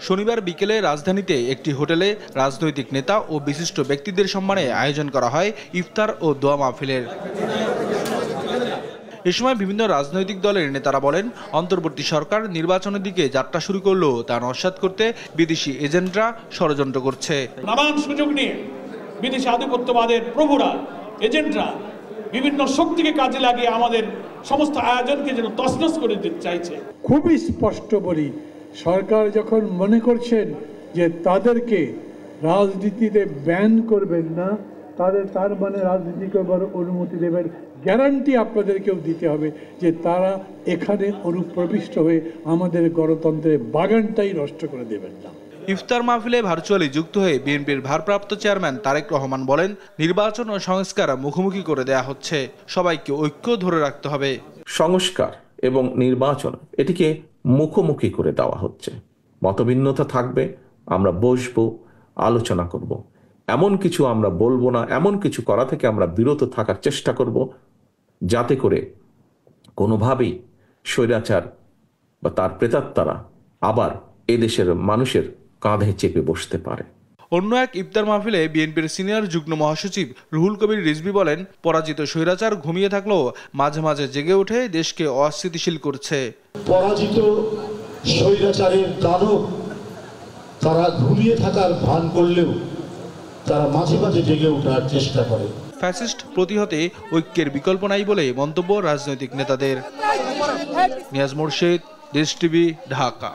শনিবার বিকেলে রাজধানীতে একটি হোটেলে রাজনৈতিক নেতা ও বিশিষ্ট ব্যক্তিদের সম্মানে আয়োজন করা হয় ইফতার ও দোয়া মাহফিলের। এ সময় বিভিন্ন রাজনৈতিক দলের নেতারা বলেন, অন্তর্বর্তী সরকার নির্বাচনের দিকে যাত্রা শুরু করলেও তা নস্যাৎ করতে বিদেশি এজেন্টরা ষড়যন্ত্র করছে। নানান সুযোগ নিয়ে বিদেশি আধিপত্যবাদের প্রভুরা, এজেন্টরা বিভিন্ন শক্তিকে কাজে লাগিয়ে আমাদের সমস্ত আয়োজনকে যেন তছনছ করে দিতে চাইছে। খুবই স্পষ্ট বলি, সরকার যখন মনে করছেন যে তাদেরকে রাজনীতিতে ব্যান করবেন না, তার মানে রাজনীতি করবার অনুমতি দেবেন, গ্যারান্টি আপনাদেরকেও দিতে হবে যে তারা এখানে অনুপ্রবিষ্ট হয়ে আমাদের গণতন্ত্রের বাগানটাই নষ্ট করে দেবেন না। ইফতার মাহফিলে ভার্চুয়ালি যুক্ত হয়ে বিএনপির ভারপ্রাপ্ত চেয়ারম্যান তারেক রহমান বলেন, নির্বাচন ও সংস্কার মুখোমুখি করে দেয়া হচ্ছে, সবাইকে ঐক্য ধরে রাখতে হবে। সংস্কার এবং নির্বাচন এটিকে মুখোমুখি করে দেওয়া হচ্ছে। মতভিন্নতা থাকবে, আমরা বসবো, আলোচনা করব। এমন কিছু আমরা বলবো না, এমন কিছু করা থেকে আমরা বিরত থাকার চেষ্টা করব, যাতে করে কোনোভাবেই স্বৈরাচার বা তার প্রেতাত্মারা আবার এদেশের মানুষের কাঁধে চেপে বসতে পারে। অন্য এক ইফতার মাহফিলে বিএনপির সিনিয়র যুগ্ম মহাসচিব রুহুল কবির রিজভী বলেন, পরাজিত স্বৈরাচার ঘুমিয়ে থাকলেও মাঝে মাঝে জেগে উঠে দেশকে অস্থিতিশীল করছে। পরাজিত স্বৈরাচারের দানব তারা ঘুমিয়ে থাকার ভান করলেও তারা মাঝে মাঝে জেগে ওঠার চেষ্টা করে। ফ্যাসিস্ট প্রতিহতে ঐক্যের বিকল্প নাই বলে মন্তব্য রাজনৈতিক নেতাদের। নিয়াজ মোরশেদ, দেশ টিভি, ঢাকা।